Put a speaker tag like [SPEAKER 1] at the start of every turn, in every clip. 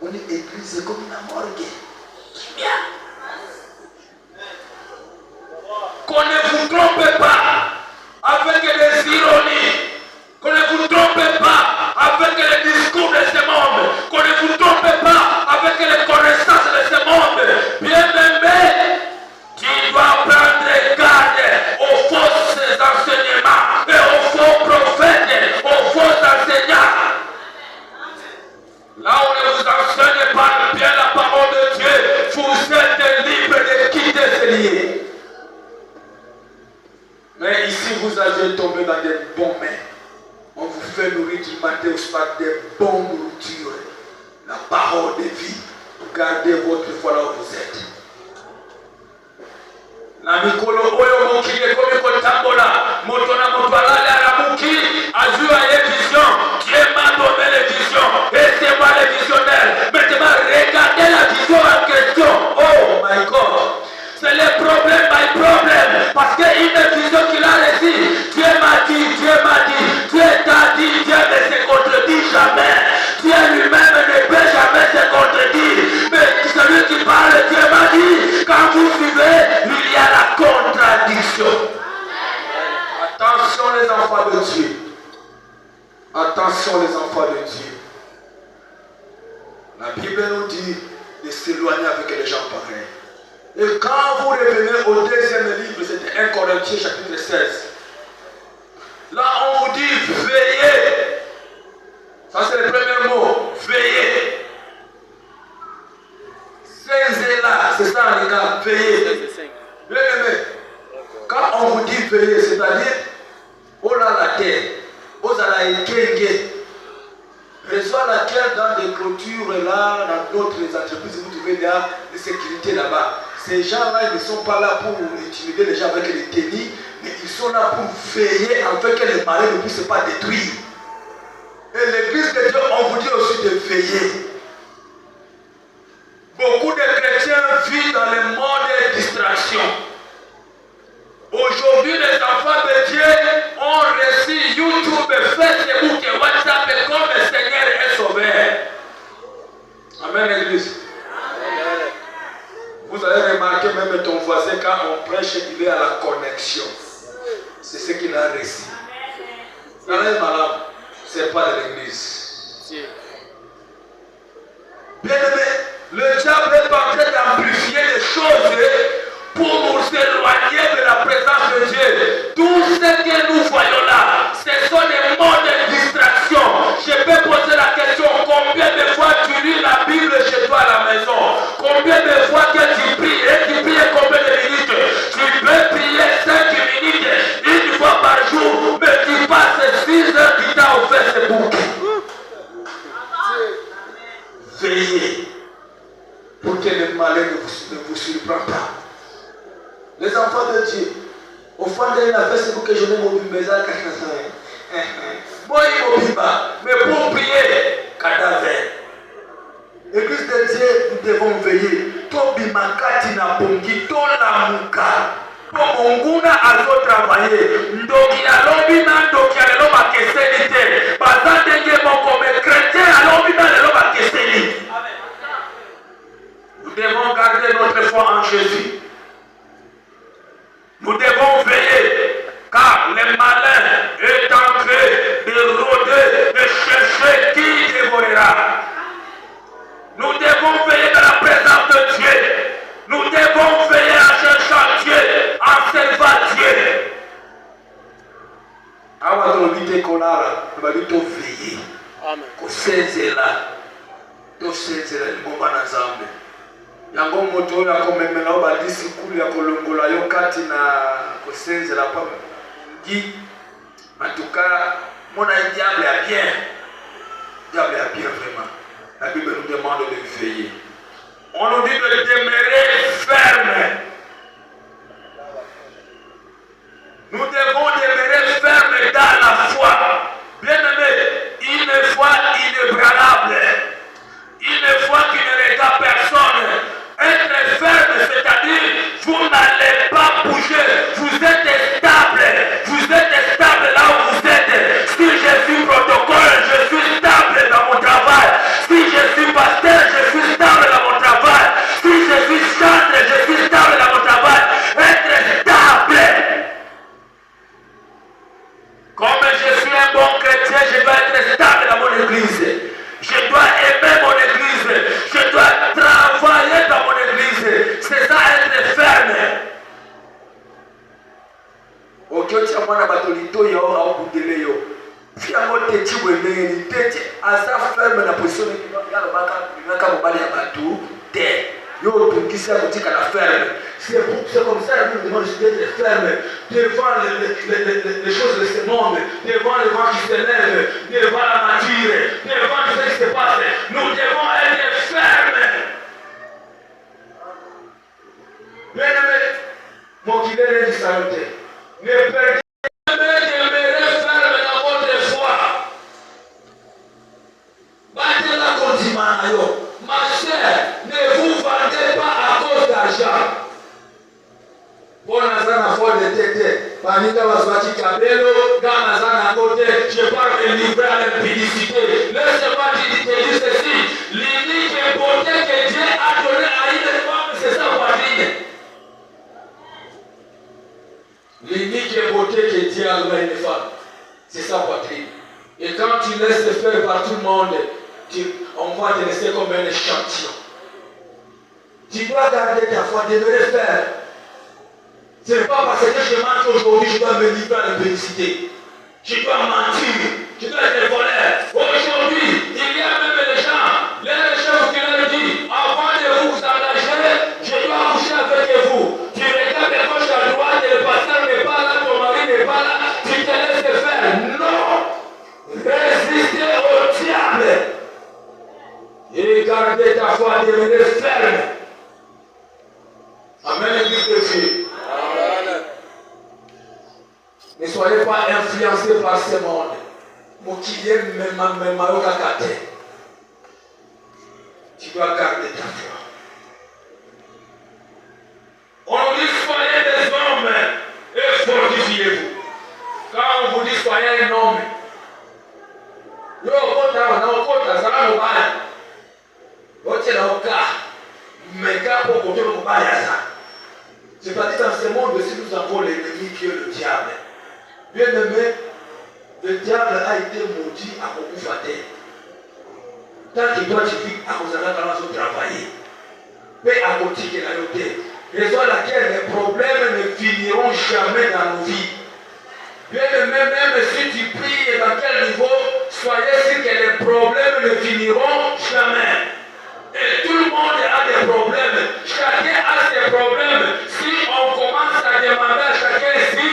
[SPEAKER 1] On est église comme une morgue. Bien. Qu'on ne vous trompe pas avec les ironies. Qu'on ne vous trompe pas avec les discours de ce monde. Qu'on ne vous trompe pas avec les connaissances de ce monde. Bien-aimé, tu dois prendre garde aux fausses enseignements et aux faux prophètes, aux faux enseignants. Là où on ne vous enseigne pas bien la parole de Dieu, vous êtes libre de quitter ce lieu. Mais ici, vous allez tomber dans des bons mains. On vous fait nourrir du matin au soir des bonnes nourritures. La parole de vie. Gardez votre foi là où vous êtes. La mikolo oyo mokile komi kotambola. Motona motwalale ala muki. Azua les visions. Dieu m'a donné les visions. Et c'est moi les visionnaires. Maintenant, regardez la vision en question. Oh my God. C'est le problème, my problem. Parce qu'une vision qu'il a reçue, Dieu m'a dit, Dieu t'a dit, Dieu ne se contredit jamais. Dieu lui-même ne peut jamais se contredire. Mais celui qui parle, Dieu m'a dit, quand vous suivez, il y a la contradiction. Attention les enfants de Dieu. Attention les enfants de Dieu. La Bible nous dit de s'éloigner avec les gens pareils. Et quand vous revenez au deuxième livre, c'était 1 Corinthiens chapitre 16. Là, on vous dit veillez. Ça, c'est le premier mot. Veillez. Là, c'est ça, les gars. Veillez. Bien aimé. Quand on vous dit veillez, c'est-à-dire, oh là la terre, oh là la ekenge. Raison à laquelle dans des clôtures là, dans d'autres entreprises, vous trouvez des sécurités là-bas. Ces gens-là, ils ne sont pas là pour intimider les gens avec les tennis, mais ils sont là pour veiller afin que les malins ne puissent pas détruire. Et l'église de Dieu, on vous dit aussi de veiller. Beaucoup de chrétiens vivent dans le monde des distractions. Aujourd'hui, les enfants de Dieu ont reçu YouTube, Facebook et WhatsApp comme le Seigneur est sauveur. Amen, l'église. Vous allez remarquer même ton voisin quand on prêche, il est à la connexion. C'est ce qu'il a reçu. Ça n'est malade. Ce n'est pas de l'église. Bien aimé, le diable est en train d'amplifier les choses pour nous éloigner de la présence de Dieu. Tout ce que nous voyons là, ce sont des modes de distraction. Je peux poser la question, combien de fois tu lis la Bible chez toi à la maison? Combien de fois que tu pries? Et tu pries combien de minutes? Tu peux prier 5 minutes une fois par jour, mais tu passes 6 heures du temps au Facebook. Veillez pour que le malin ne vous surprenne pas. Les enfants de Dieu, au fond de la Facebook que je n'ai mon bimba, mais pour prier, cadavre. Église de Dieu, nous devons veiller. Tobi makati na pongi, tola muka. Pomonguna azo travailler. Ndoki alobi na ndoki alelo bakeseli te. Bazandenge moko me chrétien alobi na lelo bakeseli. Nous devons garder notre foi en Jésus. Nous devons veiller, car le malin est en train de rôder, de chercher qui dévorera. Nous devons veiller dans la présence de Dieu. Nous devons veiller en cherchant Dieu, en servant Dieu. Awa tolobite kolala, tolobite veiller. Amen. Kosenzela, tosenzela libomba na Nzambe. Yango moto oyo akomemela oyo badisi kulu ya kolongola yo kati na kosenzela pa ngi. En tout cas, mon diable est bien. Diable est bien vraiment. La Bible nous demande de veiller. On nous dit de demeurer ferme. Nous devons demeurer ferme dans la foi. Bien aimé, une foi inébranlable. Une foi qui ne regarde personne. Être ferme, c'est-à-dire vous n'allez pas bouger. Vous êtes stable. Vous êtes stable là où vous êtes. Si je suis protocole, je suis stable dans mon travail. Si je suis pasteur, je
[SPEAKER 2] ferme la position de c'est comme ça que nous demandons d'être ferme devant les choses de ce monde, devant le vent qui s'élève, devant la nature, devant tout ce qui se passe. Nous devons être fermes. Bien-aimé, mon guide est saluté. Ne perdez jamais, demeurez ferme dans votre foi. Battez-la contre Manayo. Ma chère, ne vous vendez pas à cause d'argent. Bon, Nazana foi de tête. Panita va se cabello, dans Nazana côté, je pars me livrer à l'impudicité. Laisse-moi te dire ceci. L'unique beauté que Dieu a donnée à une femme, c'est sa poitrine. L'unique beauté que Dieu a donnée à une femme, c'est sa poitrine. Et quand tu laisses te faire par tout le monde, on va te laisser comme un échantillon. Tu dois garder ta foi, demeurer faire. Ce n'est pas parce que je mente aujourd'hui, je dois me livrer à l'impudicité. Je dois mentir, je dois être voleur. Aujourd'hui, il y a même les gens, les chefs qui leur disent, avant de vous engager, je dois coucher avec vous. Tu regardes de gauche à droite et le pasteur n'est pas là, ton mari n'est pas là, tu te laisses faire. Non! Résistez au diable. Et gardez ta foi, devenez ferme. Amen, l'église de Dieu. Ne soyez pas influencés par ce monde. Tu dois garder ta foi. On nous dit soyez des hommes et fortifiez-vous. Quand on vous dit soyez un homme, c'est-à-dire dans ce monde aussi nous avons l'ennemi qui est le diable. Bien aimé, le diable a été maudit à beaucoup faté. Tant que toi tu vis à cause de la travailler, mais à côté de la noté, raison à laquelle les problèmes ne finiront jamais dans nos vies. Bien aimé, même si tu pries et dans quel niveau, soyez sûr que les problèmes ne finiront jamais. Et tout le monde a des problèmes. Chacun a ses problèmes. Si on commence à demander à chacun ici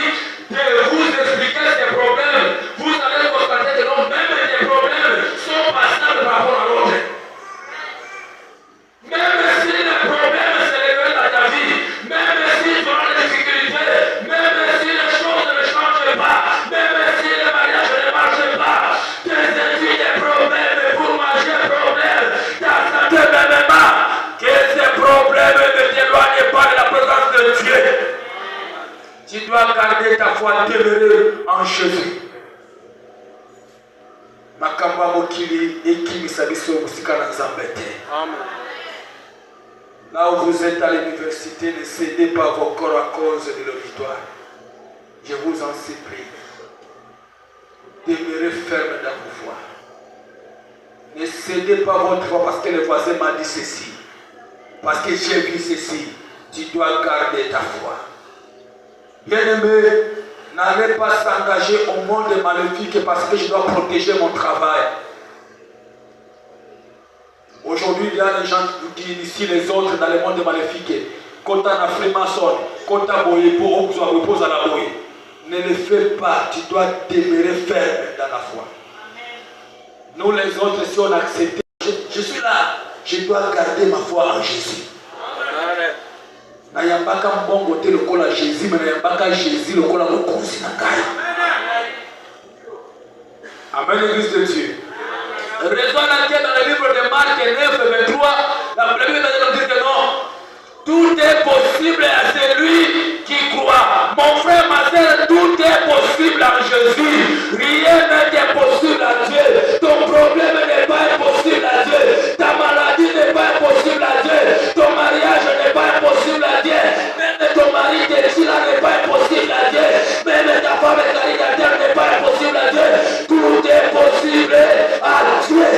[SPEAKER 2] de vous expliquer ses problèmes, vous allez constater que non, même les problèmes sont passables par rapport à l'autre. Même si les problèmes se révèlent à ta vie, même si tu as des difficultés, même si les choses ne changent pas, même si le mariage ne marche pas, tes études des problèmes pour manger problème, ta santé même pas, que ces problèmes ne t'éloignent pas de la présence de Dieu. Tu dois garder ta foi demeurée en Jésus. Makamba mokili ekimisa biso musika na Nzambe te. Amen. Là où vous êtes à l'université, ne cédez pas vos corps à cause de leur victoire. Je vous en supplie. Demeurez ferme dans vos foi. Ne cédez pas votre foi parce que le voisin m'a dit ceci. Parce que j'ai vu ceci. Tu dois garder ta foi. Bien-aimé, n'allez pas s'engager au monde maléfique parce que je dois protéger mon travail. Aujourd'hui, il y a des gens qui initient les autres dans le monde maléfique. Quand on a fait maçon, quand on a boyé pour repose à la boye. Ne le fais pas, tu dois demeurer ferme dans la foi. Nous les autres, si on accepte, je suis là, je dois garder ma foi en Jésus. Nayambaka mbongo te lokola Jésus, mais nayambaka Jésus lokola mokonzi na ngai. Amen, l'église de Dieu. Raison à laquelle dans le livre de Marc 9, 23, la Bible nous dit que non, tout est possible à celui qui croit. Mon frère, ma soeur, tout est possible en Jésus. Rien n'est impossible à Dieu. Ton problème n'est pas impossible à Dieu. Ta maladie n'est pas impossible à Dieu. Ton mariage n'est pas impossible à Dieu. Même ton mari n'est pas impossible à Dieu. Même ta femme célibataire n'est pas impossible à Dieu. Tout est possible à Dieu.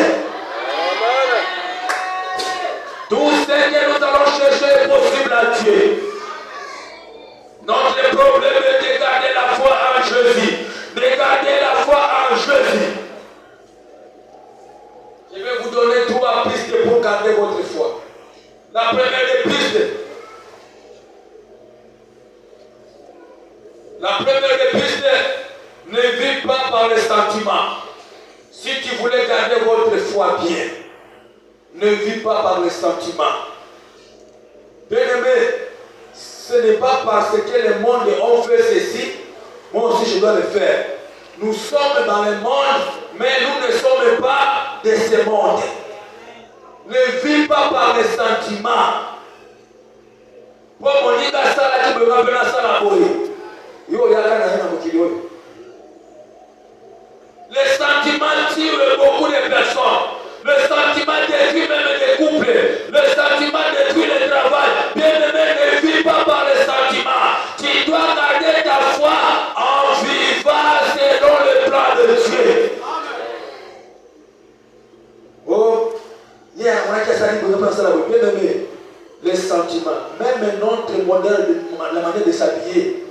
[SPEAKER 2] Tout ce que nous allons chercher est possible à Dieu. Notre problème est de garder la foi en Jésus. De garder la foi en Jésus. vous donner 3 pistes pour garder votre foi. La première des pistes. La première des pistes, ne vis pas par les sentiments. Si tu voulais garder votre foi bien, ne vis pas par les sentiments. Bien-aimé, ce n'est pas parce que le monde ont fait ceci, moi aussi je dois le faire. Nous sommes dans le monde, mais nous ne sommes pas de ce monde. Ne vis pas par les sentiments. Pour mon ida sala qui me rappelle ça la boye. Yo yakana na mokili. Les sentiments tuent beaucoup de personnes. Le sentiment détruit même les couples. Le sentiment détruit le travail. Bien-aimé, ne vis pas par les sentiments. Tu dois garder ta foi en vivant selon le plan de Dieu. Oh, on a qu'à salir pour penser à la voix. Bien-aimé, les sentiments, même notre modèle, la manière de s'habiller,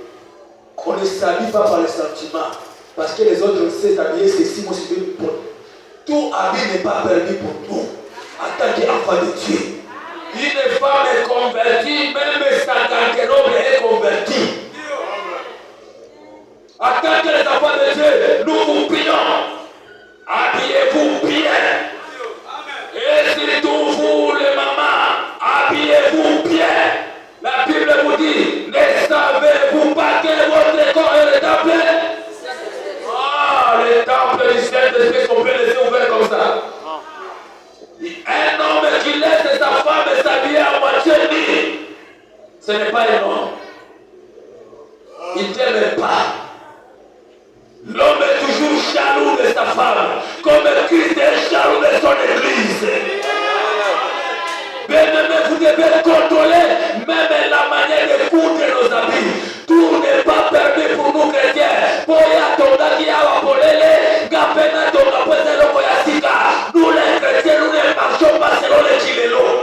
[SPEAKER 2] on ne s'habille pas par les sentiments. Parce que les autres savent s'habiller, c'est si moi je veux pour tout habit n'est pas permis pour nous, en tant qu'enfant de Dieu. Une femme est convertie, même sa garde-robe est convertie. En tant que les enfants de Dieu, nous vous prions, habillez-vous bien. Et surtout vous les mamans, habillez-vous bien. La Bible vous dit, ne savez-vous pas que votre corps est le temple? Le temple du Saint-Esprit qu'on peut laisser ouvert comme ça. Un homme qui laisse sa femme s'habiller à moitié nue, ce n'est pas un homme. Il ne t'aime pas. L'homme est toujours jaloux de sa femme, comme Christ est jaloux de son église. Bien-aimé, vous devez contrôler même la manière de coudre nos habits. Tout n'est pas permis pour nous chrétiens. Nous les chrétiens, nous ne marchons pas selon les chilelos.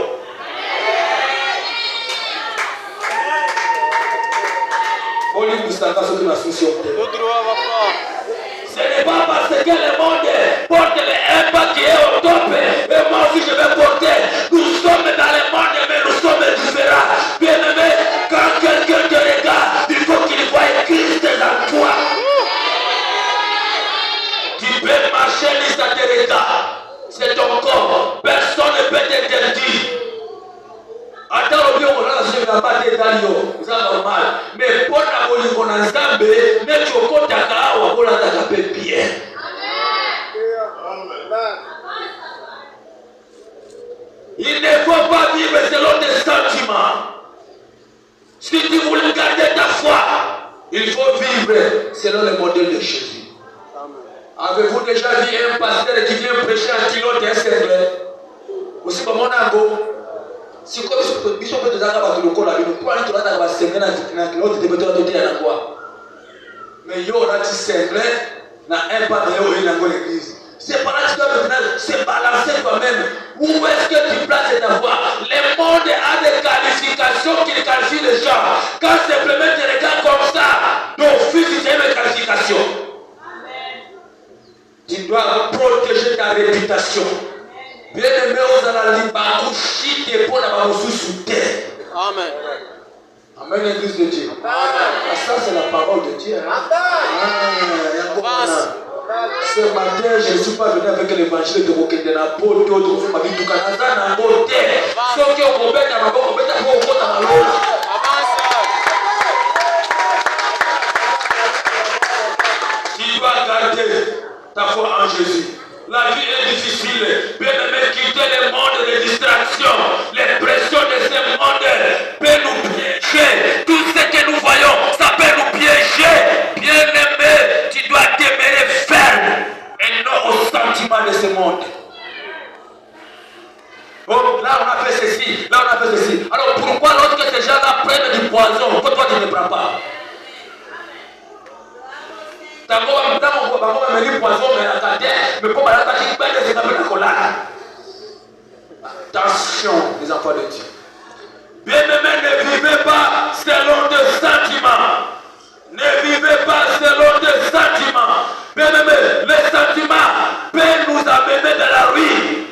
[SPEAKER 2] Ce n'est pas parce que le monde porte les impacts qui est au top et moi aussi je vais porter. Nous sommes dans le monde mais nous sommes différents. Bien aimé, quand quelqu'un te regarde, il faut qu'il voie Christ en toi. Tu peux marcher ni ça te regarde. C'est ton corps. Personne ne peut t'interdire. Attends, bien, on a ce pas d'Italio. C'est normal. Mais pour la police, on a zambé, mais tu as compte à Kawa, on a tapé bien. Il ne faut pas vivre selon tes sentiments. Si tu voulais garder ta foi, il faut vivre selon le modèle de Jésus. Avez-vous déjà vu un pasteur qui vient prêcher un kilote et un cercle? Aussi, comme on a beau. Si comme bishop peut te dire que le corps a eu pour aller te dire que c'est un kilote de béton de terre à quoi? Mais il y aura un cercle, na un pas de dans l'église. C'est pas là que tu dois maintenant se balancer toi-même. Où est-ce que tu places ta voix? Le monde a des qualifications qui qualifient les gens. Quand simplement tu regardes comme ça, d'office tu as une qualification. Tu dois protéger ta réputation. Bien-aimé, aux alalibakou, chite pour la baroussou sous terre.
[SPEAKER 3] Amen.
[SPEAKER 2] Amen, l'église de Dieu. Amen. Ça, c'est la parole de Dieu. Ce matin, je ne suis pas venu avec l'évangile de Mokendena pour d'autres ma vie. Tout Canada n'a pas été. Sauf qu'on peut être à ma boque, on peut être à ma boque. Tu dois garder ta foi en Jésus. La vie est difficile. Bien-aimé, quitter le monde des distractions, les pressions de ce monde peut nous piéger. Tout ce que nous voyons, ça peut nous piéger. Bien-aimé, tu dois demeurer ferme et non aux sentiments de ce monde. Oh, là on a fait ceci, là on a fait ceci. Alors pourquoi lorsque ces gens-là prennent du poison, que toi tu ne prends pas? Attention, les enfants de Dieu. Bien-aimés, ne vivez pas selon des sentiments. Ne vivez pas selon des sentiments. Bien-aimés, les sentiments peuvent nous amener dans la ruine.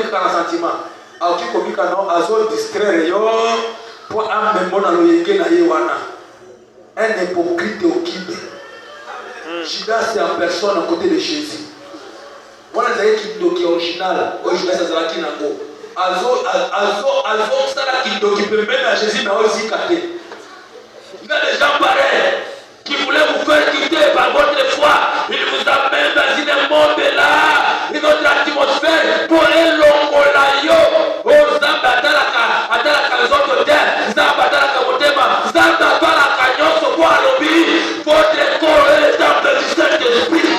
[SPEAKER 2] tout un sentiment. Alors, qui communique non, azo distraire yo pour amener mon aloyenge na yewana. Un hypocrite au kibe. Judas c'est en personne à côté de Jésus. Voilà c'est qui original. Original c'est ça qui n'a pas. Azo ça là qui peut même à Jésus mais aussi caté. Il y a des gens pareils qui voulaient vous faire quitter par votre foi. Ils vous amènent dans une monde là, une autre atmosphère pour elongolayo. Oh Zamba atalaka les autres terres. Zamba atalaka motema. Zamba atalaka nyonso pour alobi. Votre corps est le temple du Saint-Esprit.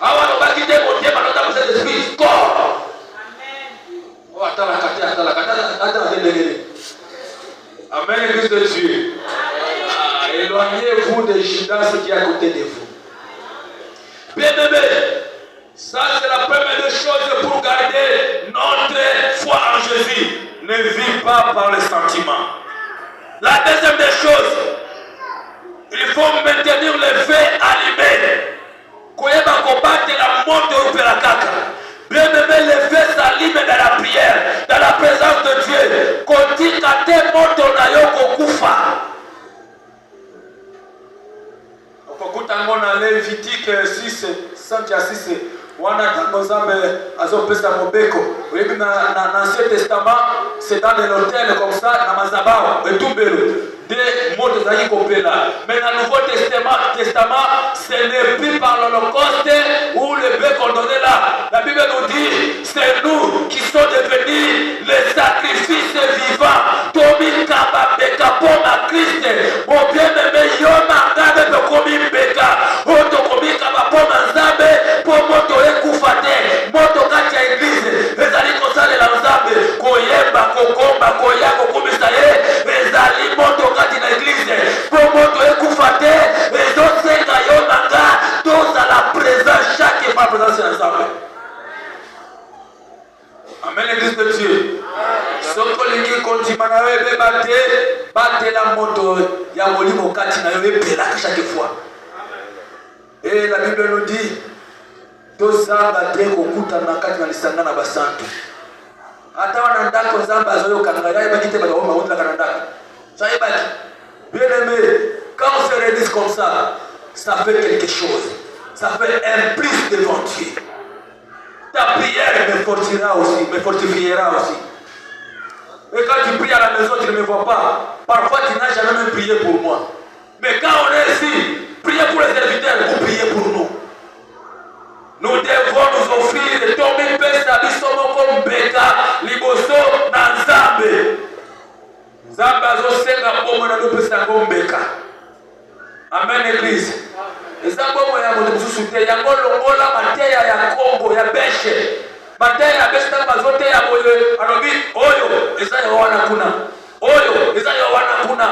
[SPEAKER 2] Awa no bakite motema no temple du Saint-Esprit. Corps. Oh atalaka Amen, Église de Dieu. Éloignez-vous de Judas qui est à côté de vous. Bien-aimé, ça c'est la première des choses pour garder notre foi en Jésus. Ne vis pas par les sentiments. La deuxième des choses, il faut maintenir les faits allumés. Koyeba combattre la mort de la caca. Bien-aimé, les faits s'allument dans la prière, dans la présence de Dieu. Continue à te moto na yo kokufa. Okukuta ngona Lévitique 6, 5 à 6. Wana tango Nzambe azopesa mobeko. Oyebi na Ancien Testament, c'est dans l'hôtel comme ça, na mazabao, etumbelo. Des mots de Zaki Kopela. Mais dans le Nouveau Testament, ce n'est plus par l'Holocauste où le bœuf qu'on donnait là. La Bible nous dit, c'est nous qui sommes devenus les sacrifices vivants. Tomi Kababeka pour ma Christ. Mon bien-aimé, Yoma Gabe Komi Beka. Oto Komi Kaba pour ma Nzambe. Pour Moto Ekufate. Moto Katia Église. Ezali Kosale la Nzambe. Koyemba, Kokomba, Koyako, Komisaye. Ezali Moto Kati na Église. Pour Moto Ekufate. Ezosenga Yonanga. Tous à la présence. Chaque fois présence de Nzambe. Amen, l'Église de Dieu. Soko lingi kontima na wewe bate la moto ya molimo kati na wewe pela chaque fois. Et la Bible nous dit tozanga te kokuta na kati na lisanga na basantu. Ata wana ndako Nzambe azoyo kananga ya bakite ba oma wotla kanandaka. Ça y baki. Bien aimé, quand on se réunit comme ça fait quelque chose. Ça fait un plus devant Dieu. Ta prière me fortifiera aussi. Et quand tu pries à la maison, tu ne me vois pas. Parfois, tu n'as jamais même prié pour moi. Mais quand on est ici, priez pour les serviteurs, vous priez pour nous. Nous devons nous offrir. Tomber pesa bisomo comme Beka, Liboso, Nanzambe. Zamba zosenga bomo na pesa comme Beka. Amen, Église. Et ça, bon, ya moto mususu ya ngolongola mateya ya Kongo ya beshe. Mateya ya beshe ta bazote ya boyo alobi oyo eza ya wana kuna. Oyo eza ya wana kuna.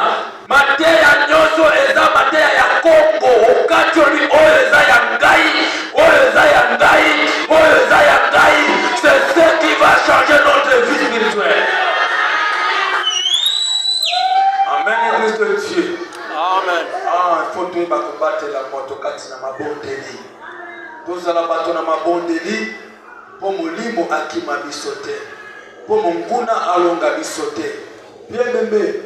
[SPEAKER 2] Mateya nyoso eza mateya ya Kongo. Okacholi oyo eza ya ngai. Oyo eza ya ngai. Oyo eza ya ngai. C'est ce qui va changer notre vie spirituelle. Amen, Église de Dieu.
[SPEAKER 3] Amen.
[SPEAKER 2] Il faut tout combattre la moto kati na mabondeli. Tozala bato na mabondeli po molimo akima bisote. Po monguna alonga bisote. Bien aimé,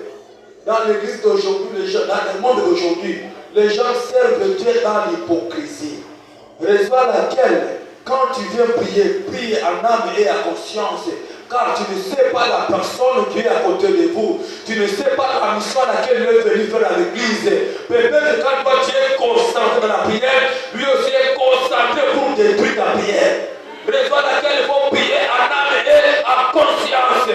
[SPEAKER 2] dans l'église d'aujourd'hui, dans le monde d'aujourd'hui, les gens servent Dieu dans l'hypocrisie. Raison à laquelle, quand tu viens prier, prie en âme et à conscience. Car tu ne sais pas la personne qui est à côté de vous. Tu ne sais pas la mission à laquelle il est venu faire à l'église. Peut-être quand toi tu es concentré dans la prière, lui aussi est concentré pour détruire ta prière. Raison à laquelle il faut prier en âme et à conscience.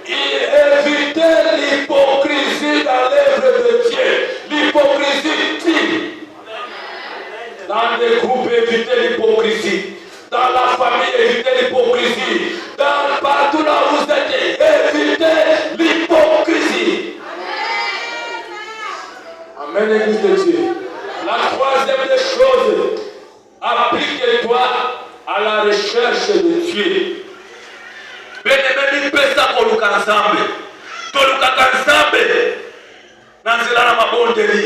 [SPEAKER 2] Éviter l'hypocrisie dans l'œuvre de Dieu. L'hypocrisie tue. Dans les groupes, évitez l'hypocrisie. Dans la famille, évitez l'hypocrisie. Partout là où vous êtes, évitez l'hypocrisie. Amen, Église de Dieu. La troisième des choses, applique-toi à la recherche de Dieu. Bien-aimé, pesa koluka Nzambe. Tolukaka Nzambe na nzela na mabondeli.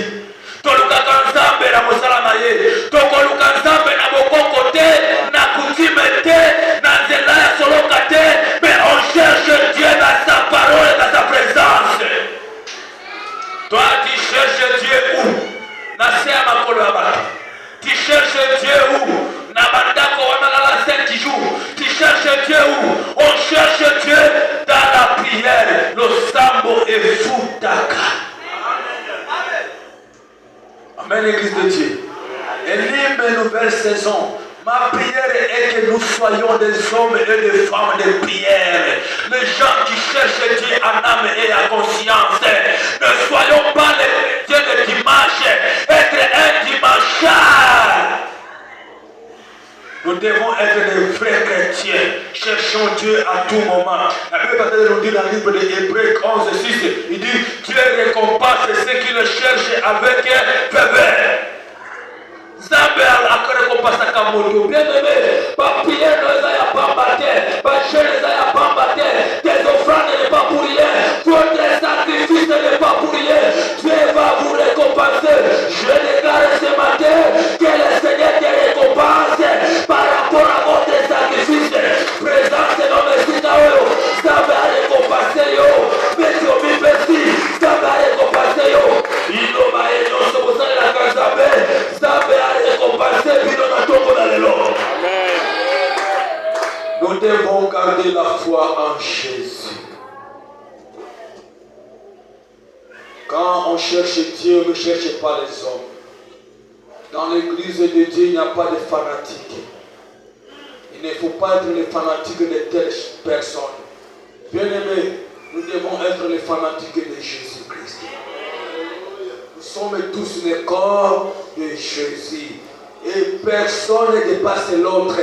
[SPEAKER 2] Tolukaka Nzambe na mosala na ye. Tokoluka Nzambe na bokoko te, na kutime te, na nzela
[SPEAKER 1] nouvelle saison, ma prière est que nous soyons des hommes et des femmes de prière. Les gens qui cherchent Dieu en âme et en conscience. Ne soyons pas les chrétiens de dimanche, être un dimanchard. Nous devons être des vrais chrétiens. Cherchons Dieu à tout moment. La Bible nous dit dans le livre de Hébreux 11:6, il dit Dieu récompense ceux qui le cherchent avec ferveur. Zambe akarekopasaka moto bien-aimé, papier ne les a pas battu, bachel ne les a pas battu, tes offrandes n'est pas pour rien, votre sacrifice n'est pas pour rien, Dieu va vous récompenser. Je déclare ce matin que le Seigneur te récompense par rapport à votre sacrifice. Présence dans le Sitaoyo, Zambe a récompensé yo, Metio Mipesi, Zambe a récompensé yo, Inoma et non se vous allez la Kazambe, Zambe a récompensé Bino Natoko dans le lot. Nous devons garder la foi en Jésus. Quand on cherche Dieu, on ne cherche pas les hommes. Dans l'église de Dieu, il n'y a pas de fanatiques. Il ne faut pas être les fanatiques de telle personne. Bien-aimés, nous devons être les fanatiques de Jésus-Christ. Nous sommes tous le corps de Jésus. Et personne ne dépasse l'autre.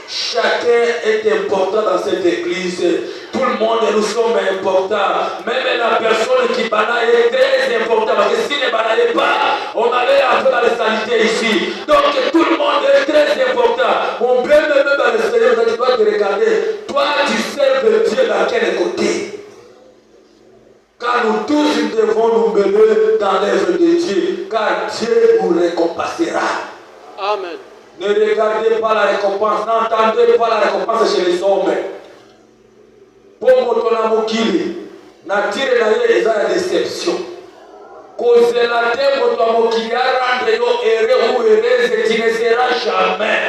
[SPEAKER 1] Chacun est important dans cette église. Tout le monde, nous sommes importants. Même la personne qui banaille est très importante. Parce que s'il ne banaille pas, on allait un peu dans la saleté ici. Donc tout le monde est très important. Mon bien-aimé dans le Seigneur, tu dois te regarder. Toi, tu serves Dieu dans quel côté? Car nous tous nous devons nous mêler dans l'œuvre de Dieu. Car Dieu nous récompensera.
[SPEAKER 3] Amen.
[SPEAKER 1] Ne regardez pas la récompense, n'entendez pas la récompense chez les hommes. Pour mon mokili, natire na ye eza la déception. Kozela te moto mokili a rendre yo heureux ou heureuse, tu ne seras jamais.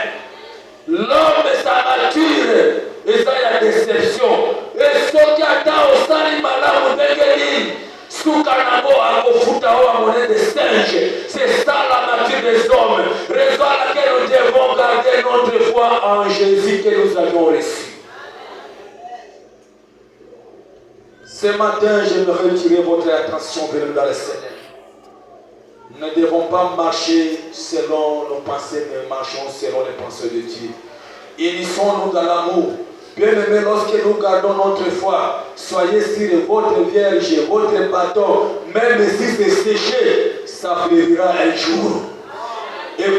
[SPEAKER 1] L'homme, sa nature, eza la déception. Et ce qui attend au sali malamu dengeli, soukanango akofuta o monnaie de singe. C'est ça la nature des hommes. Raison à laquelle nous devons garder notre foi en Jésus que nous avons reçu. Ce matin, j'aimerais tirer votre attention vers dans le Seigneur. Nous ne devons pas marcher selon nos pensées, mais marchons selon les pensées de Dieu. Unissons-nous dans l'amour. Bien-aimés, lorsque nous gardons notre foi, soyez sûrs, votre vierge, votre bâton, même si c'est séché, ça fleurira un jour. Ton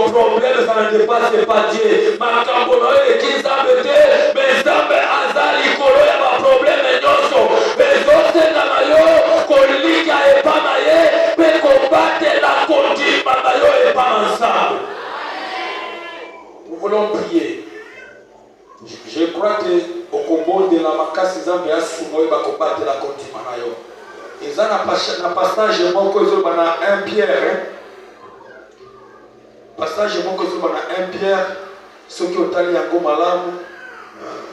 [SPEAKER 1] problème, ça ne dépasse pas Dieu. Ma cambono est qui s'embête, mais ça me azali kolo ya ma problème nyoso. Mais autres na mayo, koliga et pas maye, mais combattre la conduite, ma mayo et pas ensemble. Nous voulons prier. Je crois que au Congo de la Makasi Zambia Sumoy va combattre la conduite, ma mayo. Ils ont un passage moko ezobana 1 Pierre. Passage moko ezobana 1 Pierre. Ce qui otali yango malamu,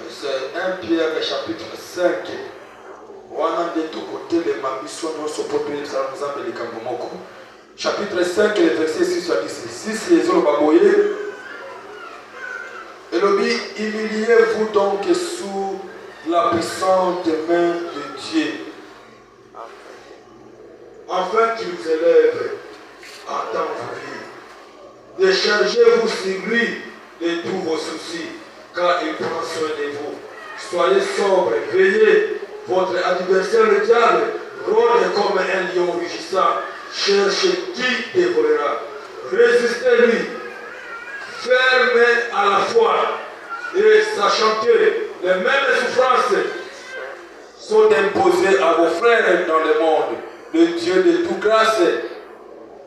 [SPEAKER 1] c'est 1 Pierre chapitre 5. Wana de tout côté les mabiso no sopoto ça nous a mis likambo moko. Chapitre 5 le verset 6 à 10. 6 ezolo baboye. Elobi, humiliez-vous donc sous la puissante main de Dieu, afin qu'il vous élève en temps voulu. Déchargez-vous sur lui de tous vos soucis, car il prend soin de vous. Soyez sobres, veillez. Votre adversaire le diable rôde comme un lion rugissant. Cherchez qui dévorera. Résistez-lui. Fermez à la foi. Et sachant que les mêmes souffrances sont imposées à vos frères dans le monde. Le Dieu de toute grâce,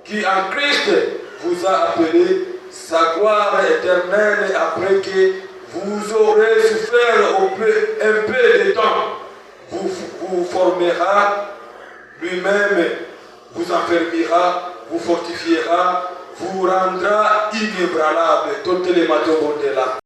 [SPEAKER 1] qui en Christ vous a appelé sa gloire éternelle après que vous aurez souffert un peu de temps, vous formera lui-même, vous enfermera, vous fortifiera, vous rendra inébranlable. Toutes les matins là.